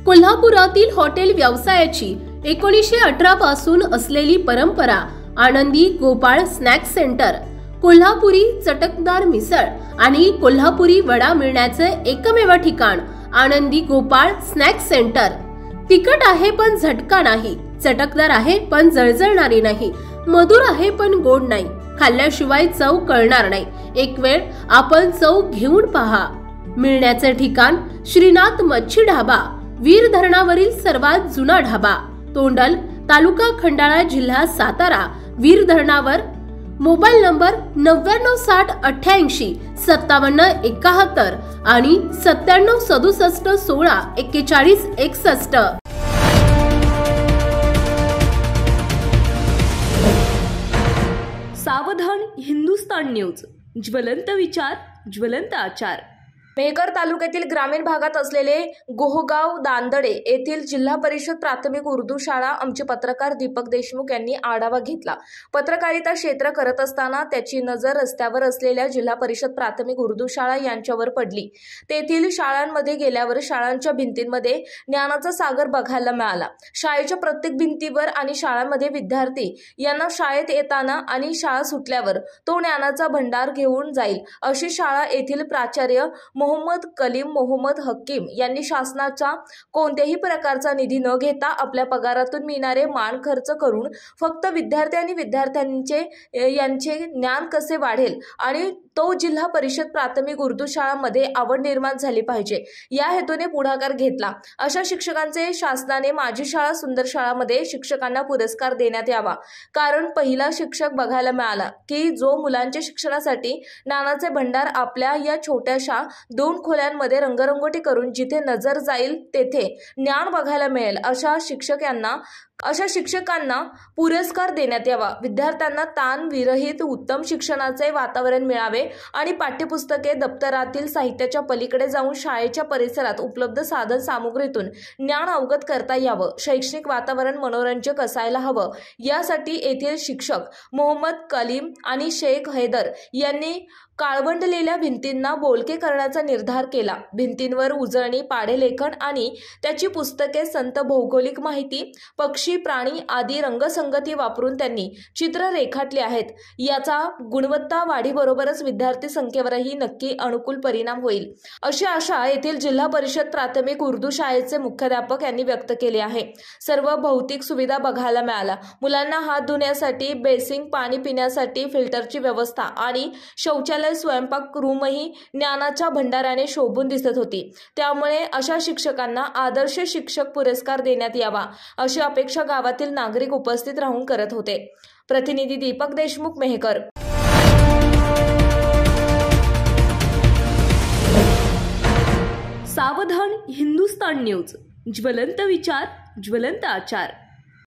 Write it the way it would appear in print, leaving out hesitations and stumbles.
कोल्हापुरातील हॉटेल व्यवसायाची 1918 पासून असलेली परंपरा आनंदी गोपाळ स्नॅक सेंटर, कोल्हापुरी चटकदार मिसळ आणि कोल्हापुरी वडा मिळण्याचे एकमेव ठिकाण आनंदी गोपाळ स्नॅक सेंटर। तिखट आहे पण झटका नाही, चटकदार आहे पण जळजळणारी नाही, मधुर आहे पण गोड नाही, खाल्ल्याशिवाय चव कळणार नाही। एक वेळ आपण चव घेऊन पहा। मिळण्याचे ठिकाण श्रीनाथ मच्छी ढाबा, वीर धरणावरील सर्वात जुना ढाबा, तोंडल, तालुका खंडाळा, जिल्हा सातारा। वीर धरणावर। मोबाईल नंबर 9960885771 आणि 9767164161। सावधान हिंदुस्तान न्यूज, ज्वलंत विचार, ज्वलंत आचार। मेहकर तालुक्यातील ग्रामीण भागात असलेले गोहगाव दांदडे येथील जिल्हा परिषद प्राथमिक उर्दू शाळा आमचे पत्रकार दीपक देशमुख यांनी आढावा घेतला। पत्रकारिता क्षेत्र करत असताना त्याची नजर रस्त्यावर असलेल्या जिल्हा परिषद प्राथमिक उर्दू शाळा यांच्यावर पडली। तेथील शाळांमध्ये गेल्यावर शाळांच्या भिंतींमध्ये ज्ञानाचा सागर बघायला मिळाला। शाळेच्या प्रत्येक भिंतीवर आणि शाळांमध्ये विद्यार्थी यांना शाळेत येताना आणि शाळा सुटल्यावर तो ज्ञानाचा भंडार घेऊन जाईल अशी शाळा येथील प्राचार्य मोहम्मद कलीम मोहम्मद हकीम यांनी शासनाचा कोणत्याही प्रकारचा निधी न घेता आपल्या पगारातून मिळणारे मान खर्च करून फक्त विद्यार्थी आणि विद्यार्थ्यांचे यांचे ज्ञान कसे वाढेल आणि तो जिल्हा परिषद प्राथमिक उर्दू शाळांमध्ये आवड निर्माण झाली पाहिजे या हेतूने पुढाकार घेतला। अशा शिक्षकांचे शासनाने माझी शाळा सुंदर शाळामध्ये शिक्षकांना पुरस्कार देण्यात यावा। कारण पहिला शिक्षक बघायला मिळाला की जो मुलांच्या शिक्षणासाठी ज्ञानाचे भंडार आपल्या या छोट्याशा 2 खोल्यांमध्ये रंगरंगोटी करून जिथे नजर जाईल तेथे ज्ञान बघायला मिळेल अशा शिक्षकांना पुरस्कार देण्यात यावा। विद्यार्थ्यांना ताण विरहित उत्तम शिक्षणाचे वातावरण मिळावे आणि पाठ्यपुस्तके दप्तरातील साहित्याच्या पलीकडे जाऊन शाळेच्या परिसरात उपलब्ध साधन सामुग्रीतून ज्ञान अवगत करता यावं। शैक्षणिक वातावरण मनोरंजक असायला हवं। यासाठी येथील शिक्षक मोहम्मद कलीम आणि शेख हैदर यांनी काळवंडलेल्या भिंतींना बोलके करण्याचा निर्धार केला। भिंतींवर उजळणी, पाढेलेखन आणि त्याची पुस्तके, संत, भौगोलिक माहिती, पक्षी, प्राणी आदी रंगसंगती वापरून त्यांनी चित्र रेखाटले आहेत। याचा गुणवत्ता वाढीबरोबरच विद्यार्थी संख्येवरही नक्की अनुकूल परिणाम होईल अशी आशा येथील जिल्हा परिषद प्राथमिक उर्दू शाळेचे मुख्याध्यापक यांनी व्यक्त केली आहे। सर्व भौतिक सुविधा बघायला मिळाल्या। मुलांना हात धुण्यासाठी बेसिंग, पाणी पिण्यासाठी फिल्टरची व्यवस्था आणि शौचालय, स्वयंपाक रूमही ज्ञानाच्या भंडाराने शोभून दिसत होती। त्यामुळे अशा शिक्षकांना आदर्श शिक्षक पुरस्कार देण्यात यावा अशी अपेक्षा गावातील नागरिक उपस्थित राहून करत होते। प्रतिनिधी दीपक देशमुख, मेहकर। सावधान हिंदुस्तान न्यूज, ज्वलंत विचार, ज्वलंत आचार।